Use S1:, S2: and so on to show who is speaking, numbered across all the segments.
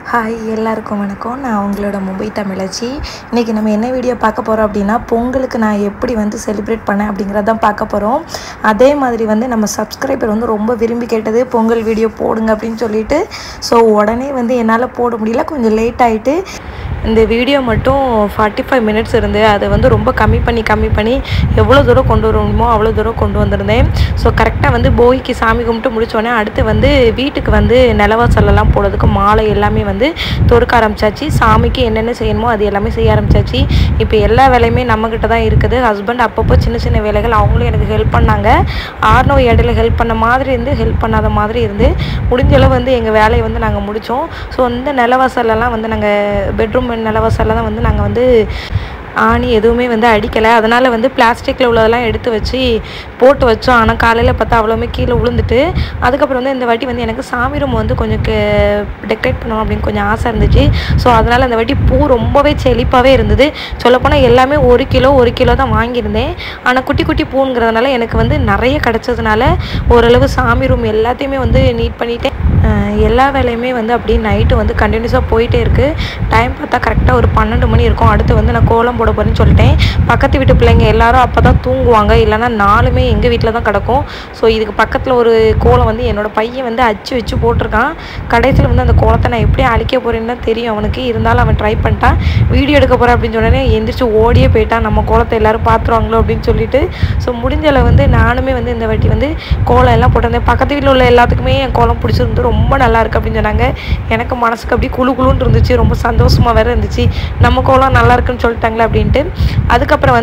S1: Hi எல்லாருக்கும் வணக்கம். நான் உங்களோட மும்பை தமிழச்சி. இன்றைக்கி நம்ம என்ன வீடியோ பார்க்க போகிறோம் அப்படின்னா, பொங்கலுக்கு நான் எப்படி செலிப்ரேட் பண்ணேன் அப்படிங்கிறதான் பார்க்க போகிறோம். அதே மாதிரி நம்ம சப்ஸ்கிரைபர் ரொம்ப விரும்பி கேட்டது பொங்கல் வீடியோ போடுங்க அப்படின்னு சொல்லிட்டு, ஸோ உடனே என்னால் போட முடியல, கொஞ்சம் லேட் ஆகிட்டு. இந்த வீடியோ மட்டும் 45 மினிட்ஸ் இருந்து அதை ரொம்ப கம்மி பண்ணி எவ்வளோ தூரம் கொண்டு வர முடியுமோ அவ்வளோ தூரம் கொண்டு வந்திருந்தேன். ஸோ கரெக்டாக போகிக்கு சாமி கும்பிட்டு முடித்தோடனே அடுத்து வீட்டுக்கு நிலவாசலெல்லாம் போடுறதுக்கு மாலை எல்லாமே தொடுக்க ஆரம்பிச்சாச்சு. சாமிக்கு என்னென்ன செய்யணுமோ அது எல்லாமே செய்ய ஆரம்பிச்சாச்சு. இப்போ எல்லா வேலையுமே நம்மக்கிட்ட தான் இருக்குது. ஹஸ்பண்ட் அப்பப்போ சின்ன வேலைகள் அவங்களும் எனக்கு ஹெல்ப் பண்ணாங்க. ஆர்னோ இடையில ஹெல்ப் பண்ண மாதிரி இருந்து, ஹெல்ப் பண்ணாத மாதிரி இருந்து, முடிஞ்சளவு எங்கள் வேலையை நாங்கள் முடித்தோம். ஸோ இந்த நிலவாசலெல்லாம் நாங்கள் பெட்ரூம் நிலவாசலில் தான் நாங்கள் ஆணி எதுவுமே அடிக்கலை. அதனால் பிளாஸ்டிக்கில் உள்ளதெல்லாம் எடுத்து வச்சு போட்டு வச்சோம். ஆனால் காலையில் பார்த்தா அவ்வளோமே கீழே விழுந்துட்டு, அதுக்கப்புறம் இந்த வாட்டி எனக்கு சாமி ரூம் கொஞ்சம் டெக்கரேட் பண்ணணும் அப்படின்னு கொஞ்சம் ஆசை இருந்துச்சு. ஸோ அதனால் அந்த வாட்டி பூ ரொம்பவே செழிப்பாகவே இருந்தது. சொல்லப்போனால் எல்லாமே 1 கிலோ தான் வாங்கியிருந்தேன். ஆனால் குட்டி குட்டி பூங்கிறதுனால எனக்கு நிறைய கிடச்சதுனால ஓரளவு சாமி ரூம் எல்லாத்தையுமே நீட் பண்ணிட்டேன். எல்லா வேலையுமே அப்படியே நைட்டு கண்டினியூஸாக போயிட்டே இருக்குது. டைம் பார்த்தா கரெக்டாக ஒரு 12 மணி இருக்கும். அடுத்து நான் கோலம் போட போகிறேன்னு சொல்லிட்டேன். பக்கத்து வீட்டு பிள்ளைங்க எல்லாரும் அப்போ தான் தூங்குவாங்க, இல்லைனா நாலுமே எங்கள் வீட்டில் தான் கிடக்கும். ஸோ இதுக்கு பக்கத்தில் ஒரு கோலம் என்னோடய பையன் அச்சு வச்சு போட்டிருக்கான். கடைசியில் அந்த கோலத்தை நான் எப்படி அழிக்க போகிறேன்னு தான் தெரியும் அவனுக்கு. இருந்தாலும் அவன் ட்ரை பண்ணிட்டான். வீடியோ எடுக்க போகிறேன் அப்படின்னு சொன்னோன்னே எந்திரிச்சு ஓடியே போயிட்டான், நம்ம கோலத்தை எல்லோரும் பார்த்துருவாங்களோ அப்படின்னு சொல்லிட்டு. ஸோ முடிஞ்சளவு நானுமே இந்த வாட்டி கோலம் எல்லாம் போட்டிருந்தேன். பக்கத்து வீட்டில் உள்ள எல்லாத்துக்குமே என் கோலம் பிடிச்சிருந்து ரொம்ப நல்லா இருக்குது அப்படின்னு சொன்னாங்க. எனக்கு மனசுக்கு அப்படியே குழுன்னு இருந்துச்சு, ரொம்ப சந்தோஷமாக வேறு இருந்துச்சு. நம்ம கோலம் நல்லா இருக்குன்னு சொல்லிட்டாங்களே அப்படின்ட்டு. அதுக்கப்புறம்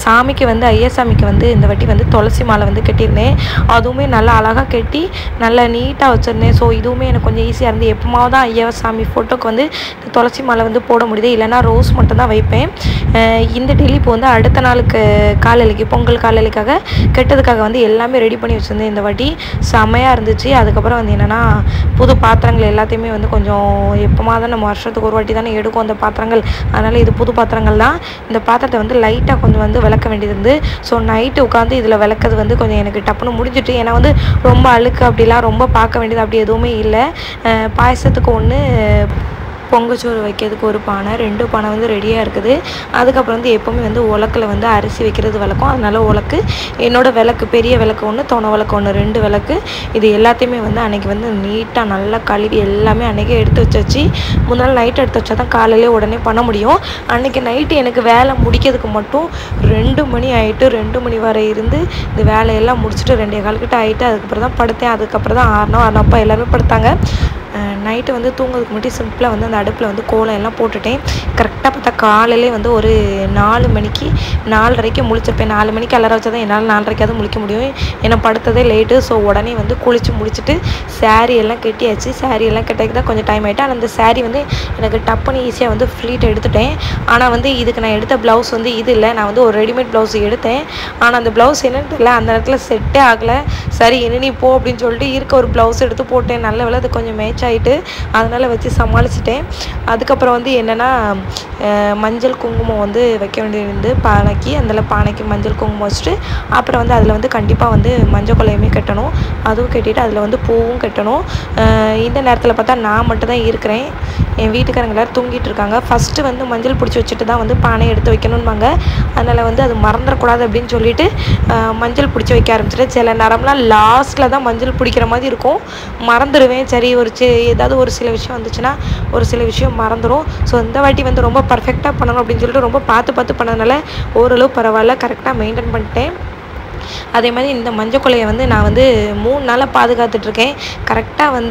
S1: சாமிக்கு ஐயா சாமிக்கு இந்த வாட்டி துளசி மாலை கட்டியிருந்தேன். அதுவுமே நல்லா அழகாக கட்டி நல்லா நீட்டாக வச்சுருந்தேன். ஸோ இதுவுமே எனக்கு கொஞ்சம் ஈஸியாக இருந்து, எப்போமாவது தான் ஐயா சாமி ஃபோட்டோக்கு துளசி மாலை போட முடியுது, இல்லைனா ரோஸ் மட்டும் தான் வைப்பேன். இந்த டெய்லி இப்போ அடுத்த நாளுக்கு காலையிலைக்கு பொங்கல் காலையிலைக்காக கெட்டதுக்காக எல்லாமே ரெடி பண்ணி வச்சுருந்தேன். இந்த வாட்டி செமையாக இருந்துச்சு. அதுக்கப்புறம் என்னென்னா, புது பாத்திரங்கள் எல்லாத்தையுமே கொஞ்சம் எப்போமா தான் நம்ம வருஷத்துக்கு ஒரு வாட்டி தானே எடுக்கும் அந்த பாத்திரங்கள். அதனால் இது புது பாத்திரங்கள் தான். இந்த பாத்திரத்தை லைட்டாக கொஞ்சம் விளக்க வேண்டியது இருந்து. ஸோ நைட்டு உட்காந்து இதில் விளக்கிறது கொஞ்சம் எனக்கு டப்புன்னு முடிஞ்சிட்டு. ஏன்னா ரொம்ப அழுக்கு அப்படிலாம் ரொம்ப பார்க்க வேண்டியது அப்படி எதுவுமே இல்லை. பாயசத்துக்கு ஒன்று, பொங்கச்சோறு வைக்கிறதுக்கு ஒரு பானை, 2 பானை ரெடியாக இருக்குது. அதுக்கப்புறம் எப்போவுமே உலக்கில் அரிசி வைக்கிறது விளக்கும். அதனால் உலக்கு, என்னோடய விளக்கு, பெரிய விளக்கு ஒன்று, தொணை விளக்கு ஒன்று, 2 விளக்கு. இது எல்லாத்தையுமே அன்றைக்கி நீட்டாக நல்லா கழுவி எல்லாமே அன்றைக்கே எடுத்து வச்சாச்சு. முன்னாள் நைட்டு எடுத்து வச்சா தான் காலையிலே உடனே பண்ண முடியும். அன்றைக்கி நைட்டு எனக்கு வேலை முடிக்கிறதுக்கு மட்டும் 2 மணி ஆகிட்டு. 2 மணி வரை இருந்து இந்த வேலையெல்லாம் முடிச்சுட்டு 2:15 கிட்ட ஆகிட்டு. அதுக்கப்புறம் தான் படுத்தேன். அதுக்கப்புறம் தான் ஆறுனோம். அப்பா எல்லாருமே படுத்தாங்க. நைட்டு தூங்குறதுக்கு மட்டும் சிம்பிளாக அந்த அடுப்பில் கோலம் எல்லாம் போட்டுட்டேன். கரெக்டாக பார்த்தா காலையிலே ஒரு 4 மணிக்கு 4:30க்கு முழிச்சிருப்பேன். 4 மணிக்கு அலாரம் வச்சா தான் என்னால் 4:30க்காவது முழிக்க முடியும். ஏன்னா படுத்ததே லேட்டு. ஸோ உடனே குளித்து முடிச்சுட்டு சாரீ எல்லாம் கட்டியாச்சு. சாரீ எல்லாம் கட்டிக்கு தான் கொஞ்சம் டைம் ஆகிட்டு. ஆனால் அந்த சாரீ எனக்கு டப்புன்னு ஈஸியாக ஃப்ளீட் எடுத்துட்டேன். ஆனால் இதுக்கு நான் எடுத்த ப்ளவுஸ் இது இல்லை, நான் ஒரு ரெடிமேட் ப்ளவுஸ் எடுத்தேன். ஆனால் அந்த ப்ளவுஸ் என்னன்னு தெரியல, அந்த நேரத்தில் செட்டே ஆகலை. சரி என்ன நீ போ அப்படின்னு சொல்லிட்டு இருக்க ஒரு ப்ளவுஸ் எடுத்து போட்டேன். நல்ல வேலை அது கொஞ்சம் மேட்ச் ஆகிட்டு, அதனால் வச்சு சமாளிச்சிட்டேன். அதுக்கப்புறம் என்னென்னா, மஞ்சள் குங்குமம் வைக்க வேண்டியது பானைக்கு. அதில் பானைக்கு மஞ்சள் குங்குமம் வச்சுட்டு, அப்புறம் அதில் கண்டிப்பாக மஞ்சள் கொலையுமே கட்டணும். அதுவும் கட்டிட்டு அதில் பூவும் கட்டணும். இந்த நேரத்தில் பார்த்தா நான் மட்டும் தான் இருக்கிறேன். என் வீட்டுக்காரங்க எல்லோரும் தூங்கிட்டு இருக்காங்க. ஃபஸ்ட்டு மஞ்சள் பிடிச்சி வச்சுட்டு தான் பானை எடுத்து வைக்கணும்பாங்க. அதனால் அது மறந்துடக்கூடாது அப்படின்னு சொல்லிட்டு மஞ்சள் பிடிச்சி வைக்க ஆரம்பிச்சிட்டேன். சில நேரம்லாம் லாஸ்ட்டில் தான் மஞ்சள் பிடிக்கிற மாதிரி இருக்கும், மறந்துடுவேன். சரி ஏதாவது ஒரு சில விஷயம் வந்துச்சுன்னா ஒரு சில விஷயம் மறந்துடும். ஸோ இந்த வாட்டி ரொம்ப பர்ஃபெக்டாக பண்ணணும் அப்படின்னு சொல்லிட்டு ரொம்ப பார்த்து பண்ணதுனால ஓரளவு பரவாயில்ல, கரெக்டாக மெயின்டைன் பண்ணிட்டேன். அதே மாதிரி இந்த மஞ்சள் கொலையை நான் 3 நாளாக பாதுகாத்துட்ருக்கேன். கரெக்டாக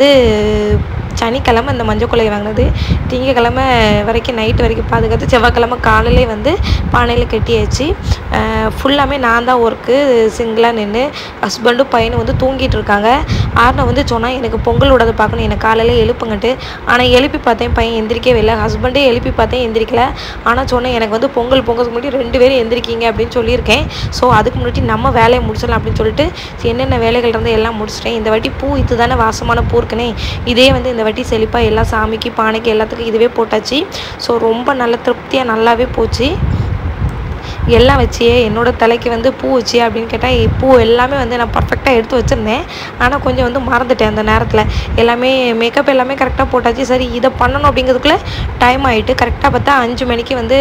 S1: சனிக்கிழமை இந்த மஞ்சள் கொலையை வாங்கினது, திங்கக்கிழமை வரைக்கும் நைட்டு வரைக்கும் பாதுகாத்து, செவ்வாய்க்கிழமை காலையிலே பானையில் கட்டியாச்சு. ஃபுல்லாமே நான் தான் ஒர்க்கு, சிங்கிளாக நின்று. ஹஸ்பண்டும் பையனும் தூங்கிட்டு இருக்காங்க. ஆர்னை சொன்னால் எனக்கு பொங்கல் விடாத பார்க்கணும், எனக்கு காலையில் எழுப்புங்கட்டு. ஆனால் எழுப்பி பார்த்தேன், பையன் எந்திரிக்கவே இல்லை. ஹஸ்பண்டே எழுப்பி பார்த்தேன், எந்திரிக்கல. ஆனால் சொன்னேன் எனக்கு பொங்கலுக்கு முன்னாடி 2 பேரும் எந்திரிக்கிங்க அப்படின்னு சொல்லியிருக்கேன். ஸோ அதுக்கு முன்னாடி நம்ம வேலையை முடிச்சிடலாம் அப்படின்னு சொல்லிட்டு என்னென்ன வேலைகள் இருந்தால் எல்லாம் முடிச்சிட்டேன். இந்த வாட்டி பூ இது தானே வாசமான பூ இருக்குனே, இதே இந்த வாட்டி செழிப்பாக எல்லாம் சாமிக்கு பானைக்கு எல்லாத்துக்கும் இதுவே போட்டாச்சு. ஸோ ரொம்ப நல்ல திருப்தியாக நல்லாவே போச்சு. எல்லாம் வச்சியே என்னோடய தலைக்கு வந்து பூ வச்சியே அப்படின்னு கேட்டால் பூ எல்லாமே வந்து நான் பர்ஃபெக்டாக எடுத்து வச்சுருந்தேன். ஆனால் கொஞ்சம் வந்து மறந்துட்டேன் அந்த நேரத்தில். எல்லாமே மேக்கப் எல்லாமே கரெக்டாக போட்டாச்சு. சரி இதை பண்ணணும் அப்படிங்கிறதுக்குள்ளே டைம் ஆகிட்டு கரெக்டாக பார்த்தா 5 மணிக்கு வந்து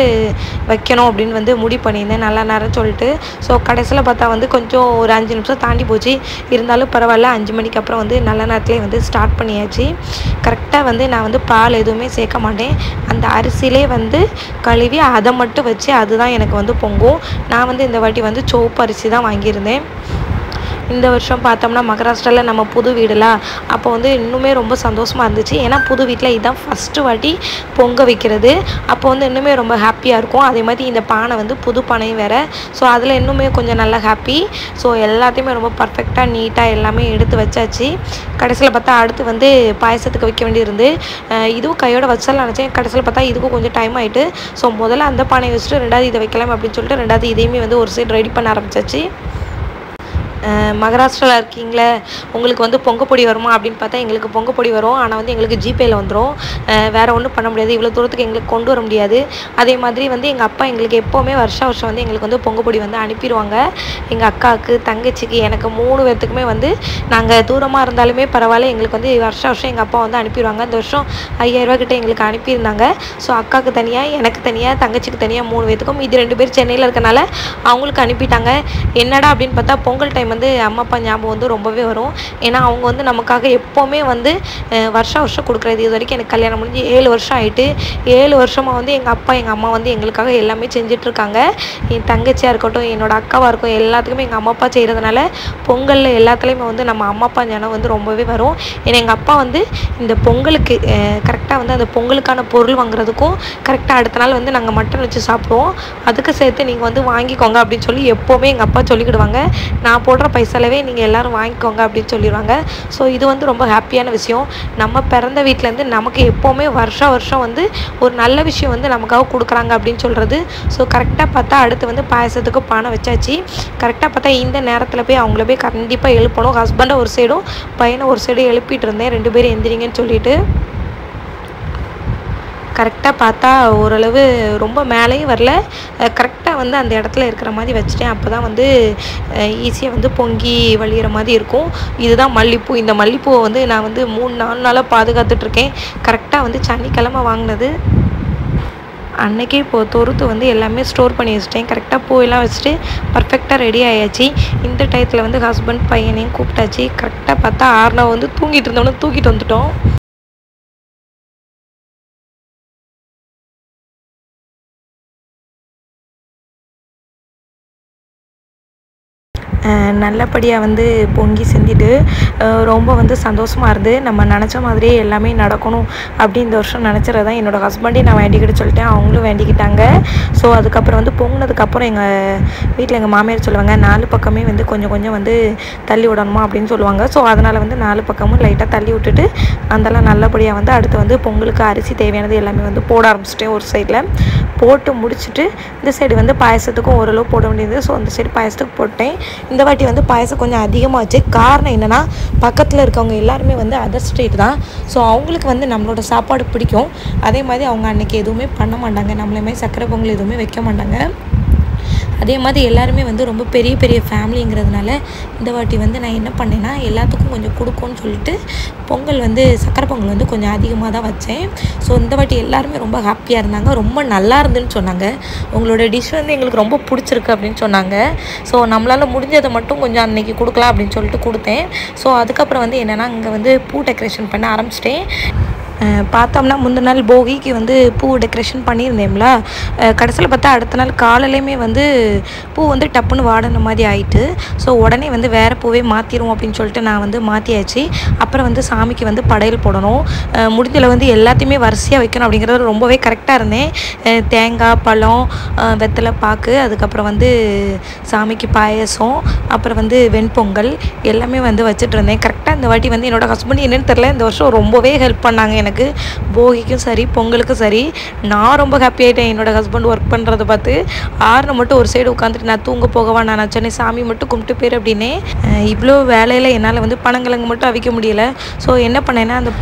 S1: வைக்கணும் அப்படின்னு வந்து முடிவு பண்ணியிருந்தேன் நல்ல நேரம் சொல்லிட்டு. ஸோ கடைசியில் பார்த்தா வந்து கொஞ்சம் ஒரு 5 நிமிஷம் தாண்டி போச்சு. இருந்தாலும் பரவாயில்ல, 5 மணிக்கு அப்புறம் வந்து நல்ல நேரத்துலேயே வந்து ஸ்டார்ட் பண்ணியாச்சு. கரெக்டாக வந்து நான் வந்து பால் எதுவுமே சேர்க்க மாட்டேன். அந்த அரிசியிலே வந்து கழுவி அதை மட்டும் வச்சு அதுதான் எனக்கு வந்து பொங்கும். நான் வந்து இந்த வாட்டி வந்து சிவப்பு அரிசி தான் வாங்கியிருந்தேன். இந்த வருஷம் பார்த்தோம்னா மகாராஷ்டிராவில் நம்ம புது வீடுலாம் அப்போ வந்து இன்னுமே ரொம்ப சந்தோஷமாக இருந்துச்சு. ஏன்னா புது வீட்டில் இதுதான் ஃபஸ்ட்டு வாட்டி பொங்க வைக்கிறது. அப்போ வந்து இன்னுமே ரொம்ப ஹாப்பியாக இருக்கும். அதே மாதிரி இந்த பானை வந்து புது பானையும் வேறு. ஸோ அதில் இன்னுமே கொஞ்சம் நல்லா ஹாப்பி. ஸோ எல்லாத்தையுமே ரொம்ப பர்ஃபெக்டாக நீட்டாக எல்லாமே எடுத்து வச்சாச்சு. கடைசியில் பார்த்தா அடுத்து வந்து பாயசத்துக்கு வைக்க வேண்டியிருந்து இதுவும் கையோட வச்சலாம் நினச்சேன். கடைசியில் பார்த்தா இதுக்கும் கொஞ்சம் டைம் ஆகிட்டு. ஸோ முதல்ல அந்த பானையை வச்சுட்டு 2வது இதை வைக்கலாம் அப்படின்னு சொல்லிட்டு 2வது இதையுமே வந்து ஒரு சைடு ரெடி பண்ண ஆரம்பிச்சாச்சு. மகாராஷ்டிராவில் இருக்கீங்களே உங்களுக்கு வந்து பொங்கப்பொடி வருமா அப்படின்னு பார்த்தா எங்களுக்கு பொங்கப்பொடி வரும். ஆனால் வந்து எங்களுக்கு ஜிபேயில் வந்துடும். வேறு ஒன்றும் பண்ண முடியாது. இவ்வளோ தூரத்துக்கு எங்களுக்கு கொண்டு வர முடியாது. அதே மாதிரி வந்து எங்கள் அப்பா எங்களுக்கு எப்போவுமே வருஷம் வந்து எங்களுக்கு வந்து பொங்கப்பொடி வந்து அனுப்பிடுவாங்க. எங்கள் அக்காவுக்கு, தங்கச்சிக்கு, எனக்கு 3 பேர்த்துக்குமே வந்து நாங்கள் தூரமாக இருந்தாலுமே பரவாயில்ல, எங்களுக்கு வந்து வருஷம் எங்கள் அப்பா வந்து அனுப்பிடுவாங்க. இந்த வருஷம் 5000 ரூபா கிட்டே எங்களுக்கு அனுப்பியிருந்தாங்க. ஸோ அக்காவுக்கு தனியாக, எனக்கு தனியாக, தங்கச்சிக்கு தனியாக 3 பேர்த்துக்கும். இது 2 பேர் சென்னையில் இருக்கனால அவங்களுக்கு அனுப்பிட்டாங்க. என்னடா அப்படின்னு பார்த்தா பொங்கல் டைம் வந்து அம்மா அப்பா ஞாபகம் வந்து ரொம்பவே வரும். ஏன்னா அவங்க வந்து நமக்காக எப்போவுமே வந்து வருஷம் கொடுக்குறது. இது வரைக்கும் எனக்கு கல்யாணம் முடிஞ்சு 7 வருஷம் ஆகிட்டு. 7 வருஷமாக வந்து எங்கள் அப்பா எங்கள் அம்மா வந்து எங்களுக்காக எல்லாமே செஞ்சிட்ருக்காங்க. என் தங்கச்சியாக இருக்கட்டும், என்னோடய அக்காவாக இருக்கும், எல்லாத்துக்குமே எங்கள் அம்மா அப்பா செய்கிறதுனால பொங்கலில் எல்லாத்துலேயுமே வந்து நம்ம அம்மா அப்பா ஞாபகம் வந்து ரொம்பவே வரும். ஏன்னா எங்கள் அப்பா வந்து இந்த பொங்கலுக்கு கரெக்டாக வந்து அந்த பொங்கலுக்கான பொருள் வாங்குறதுக்கும் கரெக்டாக அடுத்த நாள் வந்து நாங்கள் மட்டன் வச்சு சாப்பிடுவோம். அதுக்கு சேர்த்து நீங்கள் வந்து வாங்கிக்கோங்க அப்படின்னு சொல்லி எப்போவுமே எங்கள் அப்பா சொல்லிக்கிடுவாங்க. நான் போடுற பைசாலவே நீங்கள் எல்லோரும் வாங்கிக்கோங்க அப்படின்னு சொல்லிடுவாங்க. ஸோ இது வந்து ரொம்ப ஹாப்பியான விஷயம். நம்ம பிறந்த வீட்டிலேருந்து நமக்கு எப்போவுமே வருஷம் வந்து ஒரு நல்ல விஷயம் வந்து நமக்காக கொடுக்குறாங்க அப்படின்னு சொல்கிறது. ஸோ கரெக்டாக பார்த்தா அடுத்து வந்து பாயசத்துக்கு பானை வச்சாச்சு. கரெக்டாக பார்த்தா இந்த நேரத்தில் போய் அவங்கள போய் கண்டிப்பாக எழுப்பணும். ஹஸ்பண்டை ஒரு சைடும் பையனை ஒரு சைடும் எழுப்பிட்டு இருந்தேன், 2 பேரும் எந்திரிங்கன்னு சொல்லிட்டு. கரெக்டாக பார்த்தா ஓரளவு ரொம்ப மேலேயும் வரல, கரெக்டாக வந்து அந்த இடத்துல இருக்கிற மாதிரி வச்சுட்டேன். அப்போ தான் வந்து ஈஸியாக வந்து பொங்கி வழிகிற மாதிரி இருக்கும். இதுதான் மல்லிப்பூ. இந்த மல்லிப்பூவை வந்து நான் வந்து 3-4 நாளாக பாதுகாத்துட்ருக்கேன். கரெக்டாக வந்து சனிக்கிழமை வாங்கினது. அன்றைக்கே இப்போது தொறுத்து வந்து எல்லாமே ஸ்டோர் பண்ணி வச்சுட்டேன். கரெக்டாக பூவெல்லாம் வச்சுட்டு பர்ஃபெக்டாக ரெடி ஆயாச்சு. இந்த டயத்தில் வந்து ஹஸ்பண்ட் பையனையும் கூப்பிட்டாச்சு. கரெக்டாக பார்த்தா ஆர்னவ் வந்து தூங்கிட்டு இருந்தோன்னு தூக்கிட்டு வந்துட்டோம். நல்லபடியாக வந்து பொங்கி செஞ்சுட்டு ரொம்ப வந்து சந்தோஷமாக இருந்து நம்ம நினச்ச மாதிரியே எல்லாமே நடக்கணும் அப்படி இந்த வருஷம் நினச்சது தான். என்னோடய ஹஸ்பண்டையும் நான் வேண்டிக்கிட்டு சொல்லிட்டேன், அவங்களும் வேண்டிக்கிட்டாங்க. ஸோ அதுக்கப்புறம் வந்து பொங்கினதுக்கப்புறம் எங்கள் வீட்டில் எங்கள் மாமியார் சொல்லுவாங்க 4 பக்கமே வந்து கொஞ்சம் வந்து தள்ளி விடணுமா அப்படின்னு சொல்லுவாங்க. ஸோ அதனால் வந்து 4 பக்கமும் லைட்டாக தள்ளி விட்டுட்டு அதெல்லாம் நல்லபடியாக வந்து அடுத்து வந்து பொங்கலுக்கு அரிசி தேவையானது எல்லாமே வந்து போட ஆரம்பிச்சிட்டேன். ஒரு சைடில் போட்டு முடிச்சுட்டு இந்த சைடு வந்து பாயசத்துக்கும் ஓரளவு போட வேண்டியது. ஸோ அந்த சைடு பாயசத்துக்கு போட்டேன். இந்த வாட்டி வந்து பாயசம் கொஞ்சம் அதிகமாகச்சு. காரணம் என்னென்னா பக்கத்தில் இருக்கவங்க எல்லாருமே வந்து அதர் ஸ்டேட் தான். ஸோ அவங்களுக்கு வந்து நம்மளோட சாப்பாடு பிடிக்கும். அதே மாதிரி அவங்க அன்றைக்கி எதுவுமே பண்ண மாட்டாங்க, நம்மளே மாதிரி சக்கரை பொங்கல் எதுவுமே வைக்க மாட்டாங்க. அதே மாதிரி எல்லாருமே வந்து ரொம்ப பெரிய ஃபேமிலிங்கிறதுனால இந்த வாட்டி வந்து நான் என்ன பண்ணேன்னா எல்லாத்துக்கும் கொஞ்சம் கொடுக்கும்னு சொல்லிட்டு பொங்கல் வந்து சக்கரை பொங்கல் வந்து கொஞ்சம் அதிகமாக தான் வச்சேன். ஸோ இந்த வாட்டி எல்லாருமே ரொம்ப ஹாப்பியாக இருந்தாங்க, ரொம்ப நல்லா இருந்துன்னு சொன்னாங்க. உங்களோட டிஷ் வந்து எங்களுக்கு ரொம்ப பிடிச்சிருக்கு அப்படின்னு சொன்னாங்க. ஸோ நம்மளால் முடிஞ்சதை மட்டும் கொஞ்சம் அன்றைக்கி கொடுக்கலாம் அப்படின்னு சொல்லிட்டு கொடுத்தேன். ஸோ அதுக்கப்புறம் வந்து என்னென்னா இங்கே வந்து பூ டெக்கரேஷன் பண்ண ஆரம்பிச்சிட்டேன். பார்த்தோம்னா முந்தின நாள் போகிக்கு வந்து பூ டெக்கரேஷன் பண்ணியிருந்தேன்ல, கடைசியில் பார்த்தா அடுத்த நாள் காலையிலையுமே வந்து பூ வந்து டப்புன்னு வாடின மாதிரி ஆகிட்டு. ஸோ உடனே வந்து வேறு பூவே மாற்றிடுவோம் அப்படின்னு சொல்லிட்டு நான் வந்து மாற்றியாச்சு. அப்புறம் வந்து சாமிக்கு வந்து படையல் போடணும். முடிஞ்சல வந்து எல்லாத்தையுமே வரிசையாக வைக்கணும் அப்படிங்கிறது ரொம்பவே கரெக்டாக இருந்தேன். தேங்காய், பழம், வெத்தலை பாக்கு, அதுக்கப்புறம் வந்து சாமிக்கு பாயசம், அப்புறம் வந்து வெண்பொங்கல் எல்லாமே வந்து வச்சுட்டு இருந்தேன். கரெக்டாக இந்த வாட்டி வந்து என்னோடய ஹஸ்பண்ட் என்னென்னு தெரில, இந்த வருஷம் ரொம்பவே ஹெல்ப் பண்ணாங்க எனக்கு. போகிக்கும் சரி பொங்கலுக்கும் சரி நான் ரொம்ப ஹாப்பி ஆகிட்டேன். என்னோடய ஹஸ்பண்ட் ஒர்க் பண்ணுறதை பார்த்து ஆறுன மட்டும் ஒரு சைடு உட்காந்துட்டு நான் தூங்க போகவா, நான் சொன்னேன் சாமி மட்டும் கும்பிட்டு பேர் அப்படின்னே. இவ்வளோ வேலையில் என்னால் வந்து பனங்கிழங்கு மட்டும் அவிக்க முடியலை. ஸோ என்ன பண்ணேன்னா அந்த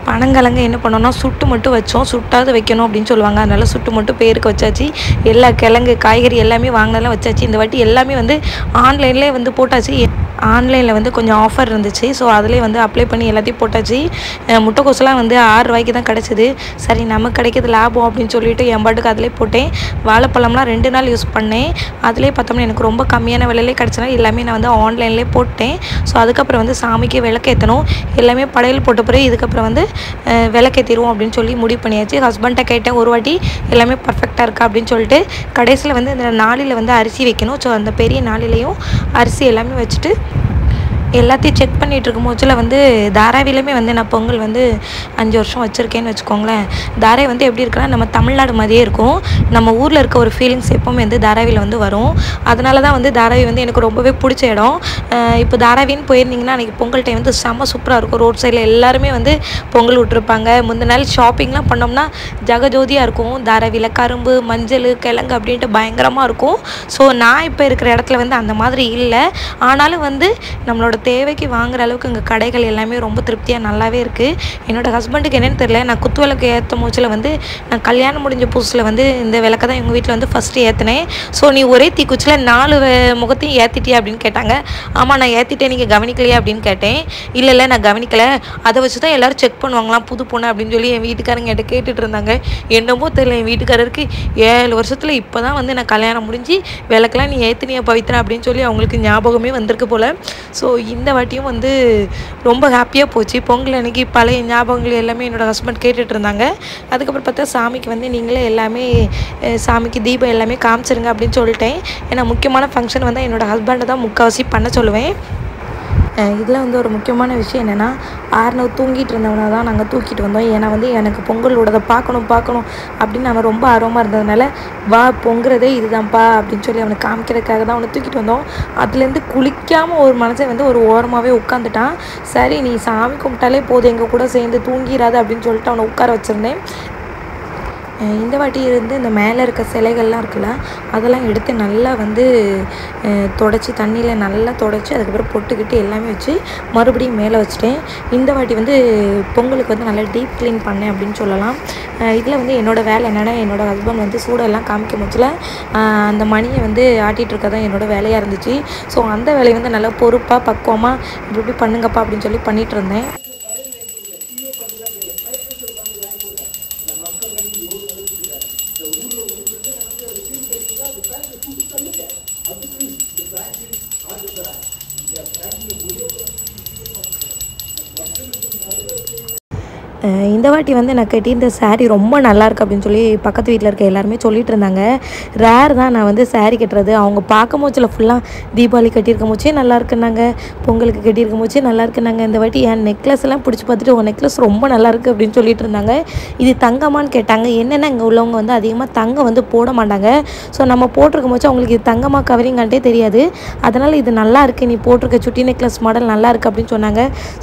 S1: பனங்கிழங்கு என்ன பண்ணோன்னா சுட்டு மட்டும் வச்சோம். சுட்டாவது வைக்கணும் அப்படின்னு சொல்லுவாங்க. அதனால் சுட்டு மட்டும் பேருக்கு வச்சாச்சு. எல்லா கிழங்கு காய்கறி எல்லாமே வாங்கினதெல்லாம் வச்சாச்சு. இந்த வாட்டி எல்லாமே வந்து ஆன்லைன்லேயே வந்து போட்டாச்சு. ஆன்லைனில் வந்து கொஞ்சம் ஆஃபர் இருந்துச்சு. ஸோ அதிலே வந்து அப்ளை பண்ணி எல்லாத்தையும் போட்டாச்சு. முட்டைக்கோசெல்லாம் வந்து 6 ரூபாய்க்கு தான் கிடச்சிது. சரி நமக்கு கிடைக்கிது லாபம் அப்படின்னு சொல்லிட்டு என் பாட்டுக்கு அதிலே போட்டேன். வாழைப்பழம்லாம் 2 நாள் யூஸ் பண்ணேன். அதிலே பார்த்தோம்னா எனக்கு ரொம்ப கம்மியான விலையிலே கிடச்சனால எல்லாமே நான் வந்து ஆன்லைன்லேயே போட்டேன். ஸோ அதுக்கப்புறம் வந்து சாமிக்கு விளக்கேற்றணும். எல்லாமே படையல் போட்ட பிறகு இதுக்கப்புறம் வந்து விளக்கேற்றிடுவோம் அப்படின்னு சொல்லி முடிவு பண்ணியாச்சு. ஹஸ்பண்ட்டை கேட்டேன் ஒரு வாட்டி எல்லாமே பர்ஃபெக்டாக இருக்கா அப்படின்னு சொல்லிட்டு. கடைசியில் வந்து இந்த நாளில் வந்து அரிசி வைக்கணும். ஸோ அந்த பெரிய நாளிலையும் அரிசி எல்லாமே வச்சுட்டு எல்லாத்தையும் செக் பண்ணிகிட்டு இருக்கும் போச்சில் வந்து தாராவிலுமே வந்து நான் பொங்கல் வந்து 5 வருஷம் வச்சுருக்கேன்னு வச்சுக்கோங்களேன். தாராவி வந்து எப்படி இருக்குன்னா நம்ம தமிழ்நாடு மாதிரியே இருக்கும். நம்ம ஊரில் இருக்க ஒரு ஃபீலிங்ஸ் எப்போவுமே வந்து தாராவியில் வந்து வரும். அதனால தான் வந்து தாராவி வந்து எனக்கு ரொம்பவே பிடிச்ச இடம். இப்போ தாராவின்னு போயிருந்தீங்கன்னா அன்றைக்கி பொங்கல் டைம் வந்து செம்ம சூப்பராக இருக்கும். ரோட் சைடில் எல்லாருமே வந்து பொங்கல் விட்டுருப்பாங்க. முந்தின நாள் ஷாப்பிங்லாம் பண்ணோம்னா ஜகஜோதியாக இருக்கும். தாராவியில் கரும்பு மஞ்சள் கிழங்கு அப்படின்ட்டு பயங்கரமாக இருக்கும். ஸோ நான் இப்போ இருக்கிற இடத்துல வந்து அந்த மாதிரி இல்லை. ஆனாலும் வந்து நம்மளோட தேவைக்கு வாங்குற அளவுக்கு இங்கே கடைகள் எல்லாமே ரொம்ப திருப்தியாக நல்லாவே இருக்குது. என்னோடய ஹஸ்பண்டுக்கு என்னென்னு தெரியல, நான் குத்து விளக்கு ஏற்ற மூச்சில் வந்து நான் கல்யாணம் முடிஞ்ச புதுசில் வந்து இந்த விளக்கை தான் எங்கள் வீட்டில் வந்து ஃபஸ்ட்டு ஏற்றினேன். ஸோ நீ ஒரே தீக்குச்சியில் 4 முகத்தையும் ஏற்றிட்டியா அப்படின்னு கேட்டாங்க. ஆமாம் நான் ஏற்றிட்டேன், நீங்கள் கவனிக்கலையா அப்படின்னு கேட்டேன். இல்லை நான் கவனிக்கலை, அதை வச்சு தான் எல்லோரும் செக் பண்ணுவாங்களாம் புது பொண்ணு அப்படின்னு சொல்லி என் வீட்டுக்காரங்க என்கிட்ட கேட்டுட்டு இருந்தாங்க. என்னமோ தெரியல, என் வீட்டுக்காரருக்கு 7 வருஷத்தில் இப்போ தான் வந்து நான் கல்யாணம் முடிஞ்சு விளக்கெல்லாம் நீ ஏற்றினியா பவித்ரா அப்படின்னு சொல்லி அவங்களுக்கு ஞாபகமே வந்திருக்கு போல். ஸோ இந்த வாட்டியும் வந்து ரொம்ப ஹாப்பியாக போச்சு. பொங்கல் அன்றைக்கி பழைய ஞாபகங்கள் எல்லாமே என்னோடய ஹஸ்பண்ட் கேட்டுட்டு இருந்தாங்க. அதுக்கப்புறம் பார்த்தா சாமிக்கு வந்து நீங்களே எல்லாமே சாமிக்கு தீபம் எல்லாமே காமிச்சிருங்க அப்படின்னு சொல்லிட்டேன். ஏன்னா முக்கியமான ஃபங்க்ஷன் வந்து என்னோடய ஹஸ்பண்டை தான் முக்கால்வாசி பண்ண சொல்லுவேன். இதில் வந்து ஒரு முக்கியமான விஷயம் என்னென்னா, ஆறுனவு தூங்கிட்டு இருந்தவனை தான் நாங்கள் தூக்கிட்டு வந்தோம். ஏன்னா வந்து எனக்கு பொங்கல் விடதை பார்க்கணும் அப்படின்னு அவன் ரொம்ப ஆர்வமாக இருந்ததுனால வா பொங்குறதே இதுதான்ப்பா அப்படின்னு சொல்லி அவனை காமிக்கிறதுக்காக தான் அவனை தூக்கிட்டு வந்தோம். அதுலேருந்து குளிக்காமல் ஒரு மனுஷன் வந்து ஒரு ஓரமாகவே உட்காந்துட்டான். சரி நீ சாமி கும்பிட்டாலே போதும் எங்கள் கூட சேர்ந்து தூங்கிடாது அப்படின்னு சொல்லிட்டு அவனை உட்கார வச்சுருந்தேன். இந்த வாட்டி இருந்து இந்த மேலே இருக்க சிலைகள்லாம் இருக்குல்ல அதெல்லாம் எடுத்து நல்லா வந்து தொடச்சி தண்ணியில் நல்லா தொடச்சி அதுக்கப்புறம் பொட்டுக்கிட்டு எல்லாமே வச்சு மறுபடியும் மேலே வச்சுட்டேன். இந்த வாட்டி வந்து பொங்கலுக்கு வந்து நல்லா டீப் க்ளீன் பண்ணேன் அப்படின்னு சொல்லலாம். இதில் வந்து என்னோடய வேலை என்னென்னா, என்னோடய ஹஸ்பண்ட் வந்து சூடெல்லாம் காமிக்க முடியல அந்த மணியை வந்து ஆட்டிகிட்டு இருக்க தான் என்னோடய வேலையாக இருந்துச்சு. ஸோ அந்த வேலையை வந்து நல்லா பொறுப்பாக பக்குவமாக இப்படி பண்ணுங்கப்பா அப்படின்னு சொல்லி பண்ணிகிட்டு இருந்தேன். இந்த வாட்டி வந்து நான் கட்டியிருந்த சாரீ ரொம்ப நல்லாயிருக்கு அப்படின்னு சொல்லி பக்கத்து வீட்டில் இருக்க எல்லாருமே சொல்லிட்டு இருந்தாங்க. ரேர் தான் நான் வந்து சாரீ கட்டுறது. அவங்க பார்க்கும் போச்சில் ஃபுல்லாக தீபாவளி கட்டியிருக்க போச்சே நல்லா இருக்குன்னாங்க, பொங்கலுக்கு கட்டியிருக்க போச்சே நல்லா இருக்குன்னாங்க. இந்த வாட்டி என் நெக்லஸ் எல்லாம் பிடிச்சி பார்த்துட்டு உங்கள் நெக்லஸ் ரொம்ப நல்லாயிருக்கு அப்படின்னு சொல்லிட்டு இருந்தாங்க. இது தங்கமானு கேட்டாங்க. என்னென்னா இங்கே உள்ளவங்க வந்து அதிகமாக தங்கம் வந்து போட மாட்டாங்க. ஸோ நம்ம போட்டிருக்கும் போச்சு அவங்களுக்கு இது தங்கமாக கவரிங்கான்ட்டே தெரியாது. அதனால் இது நல்லா இருக்குது, நீ போட்டிருக்க சுட்டி நெக்லஸ் மாடல் நல்லா இருக்குது அப்படின்னு சொன்னாங்க.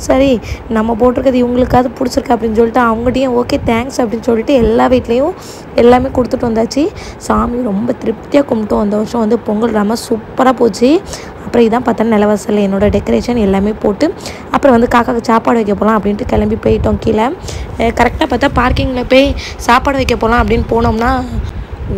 S1: சரி நம்ம போட்டிருக்கிறது இவங்களுக்காவது பிடிச்சிருக்கு அப்படின்னு சொல்லிட்டு அவங்ககிட்டையும் ஓகே தேங்க்ஸ் அப்படின்னு சொல்லிட்டு எல்லா வீட்லேயும் எல்லாமே கொடுத்துட்டு வந்தாச்சு. சாமி ரொம்ப திருப்தியாக கும்பிட்டோம். அந்த வருஷம் வந்து பொங்கல் ரொம்ப சூப்பராக போச்சு. அப்புறம் இதான் பார்த்தா நிலவாசலில் என்னோடய டெக்கரேஷன் எல்லாமே போட்டு அப்புறம் வந்து காக்காவுக்கு சாப்பாடு வைக்க போகலாம் அப்படின்ட்டு கிளம்பி போயிட்டோம். கீழே கரெக்டாக பார்த்தா பார்க்கிங்கில் போய் சாப்பாடு வைக்க போகலாம் அப்படின்னு போனோம்னா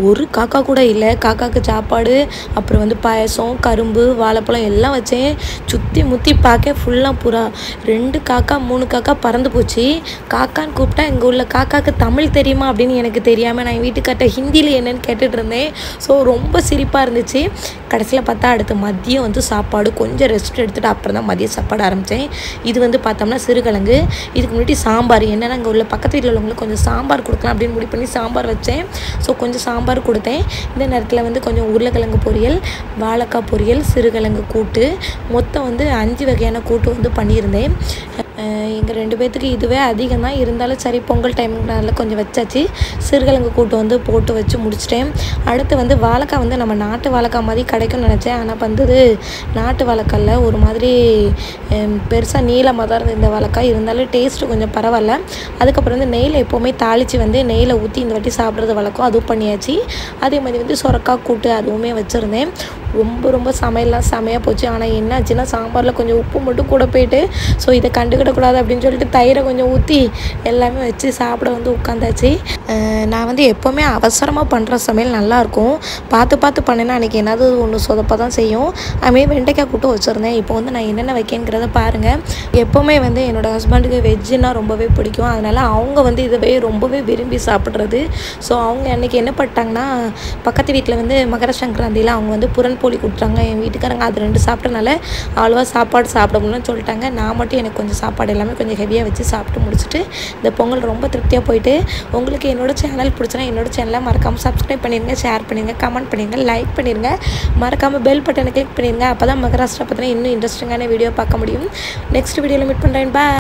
S1: ஒரு காக்கா கூட இல்லை. காக்காவுக்கு சாப்பாடு அப்புறம் வந்து பாயசம் கரும்பு வாழைப்பழம் எல்லாம் வச்சேன். சுற்றி முற்றி பார்க்க ஃபுல்லாக புறா 2 காக்கா 3 காக்கா பறந்து போச்சு. காக்கான்னு கூப்பிட்டா இங்கே உள்ள காக்காவுக்கு தமிழ் தெரியுமா அப்படின்னு எனக்கு தெரியாமல் நான் என் வீட்டுக்கார்ட்ட ஹிந்தியில் என்னென்னு கேட்டுட்டு இருந்தேன். ஸோ ரொம்ப சிரிப்பாக இருந்துச்சு. கடைசியில் பார்த்தா அடுத்து மதியம் வந்து சாப்பாடு கொஞ்சம் ரெஸ்ட் எடுத்துகிட்டு அப்புறம் தான் மதியம் சாப்பாடு ஆரம்பித்தேன். இது வந்து பார்த்தோம்னா சிறுகிழங்கு. இதுக்கு முன்னாடி சாம்பார் என்னென்னா இங்கே உள்ள பக்கத்து வீட்டில் உள்ளவங்களுக்கு கொஞ்சம் சாம்பார் கொடுக்கலாம் அப்படின்னு முடிவு பண்ணி சாம்பார் வச்சேன். ஸோ கொஞ்சம் சாம்பார் கொடுத்தேன். இந்த நேரத்தில் வந்து கொஞ்சம் உருளைக்கிழங்கு பொரியல் வாழைக்காய் பொரியல் சிறுகிழங்கு கூட்டு மொத்தம் வந்து 5 வகையான கூட்டு வந்து பண்ணியிருந்தேன். எங்கள் 2 பேர்த்துக்கு இதுவே அதிகம் தான் இருந்தாலும் சரி பொங்கல் டைம்னால கொஞ்சம் வச்சாச்சு. சிறுகிழங்கு கூட்டு வந்து போட்டு வச்சு முடிச்சிட்டேன். அடுத்து வந்து வாழைக்காய் வந்து நம்ம நாட்டு வாழைக்காய் மாதிரி கிடைக்கும்னு நினச்சேன். ஆனால் வந்து நாட்டு வாழைக்காயில் ஒரு மாதிரி பெருசாக நீளமாக தான் இருந்தது இந்த வாழைக்காய். இருந்தாலும் டேஸ்ட்டு கொஞ்சம் பரவாயில்ல. அதுக்கப்புறம் வந்து நெய்யில் எப்போவுமே தாளித்து வந்து நெய்யில் ஊற்றி இந்த வாட்டி சாப்பிட்றது வழக்கம் அதுவும் பண்ணியாச்சு. அதே மாதிரி வந்து சுரக்காய் கூட்டு அதுவுமே வச்சுருந்தேன். ரொம்ப ரொம்ப சமையல்லாம் செமையாக போச்சு. ஆனால் என்னாச்சுன்னா சாம்பாரில் கொஞ்சம் உப்பு மட்டும் கூட போயிட்டு, ஸோ இதை கண்டுக்கிடக்கூடாது அப்படின்னு சொல்லிட்டு தயிரை கொஞ்சம் ஊற்றி எல்லாமே வச்சு சாப்பிட வந்து உட்காந்தாச்சு. நான் வந்து எப்போவுமே அவசரமாக பண்ணுற சமையல் நல்லாயிருக்கும். பார்த்து பார்த்து பண்ணினா அன்றைக்கி என்னது ஒன்று சொதப்ப தான் செய்யும். அதுமாரி வெண்டைக்காய் கூட்டு வச்சுருந்தேன். இப்போ வந்து நான் என்னென்ன வைக்கேங்கிறத பாருங்கள். எப்போவுமே வந்து என்னோடய ஹஸ்பண்டுக்கு வெஜ்ஜுன்னா ரொம்பவே பிடிக்கும். அதனால் அவங்க வந்து இதுவே ரொம்பவே விரும்பி சாப்பிட்றது. ஸோ அவங்க அன்றைக்கி என்ன பண்ணிட்டாங்கன்னா, பக்கத்து வீட்டில் வந்து மகர சங்கராந்தியில் அவங்க வந்து புறன்போலி கொடுத்தாங்க. என் வீட்டுக்காரங்க அது 2 சாப்பிட்டனால அவ்வளோவா சாப்பாடு சாப்பிட முடியலன்னு சொல்லிட்டாங்க. நான் மட்டும் எனக்கு கொஞ்சம் சாப்பாடு எல்லாமே கொஞ்சம் ஹெவியாக வச்சு சாப்பிட்டு முடிச்சுட்டு இந்த பொங்கல் ரொம்ப திருப்தியாக போயிட்டு, உங்களுக்கு என்னோடய சேனல் பிடிச்சினா என்னோடய சேனலை மறக்காமல் சப்ஸ்கிரைப் பண்ணிடுங்க, ஷேர் பண்ணிடுங்க, கமெண்ட் பண்ணிடுங்க, லைக் பண்ணிடுங்க, மறக்காமல் பெல் பட்டனை கிளிக் பண்ணிடுங்க. அப்போ தான் மகாராஷ்டிரா பற்றின இன்னும் இன்ட்ரெஸ்டிங்கான வீடியோ பார்க்க முடியும். நெக்ஸ்ட் வீடியோவில் மீட் பண்ணுறேன். பாய்.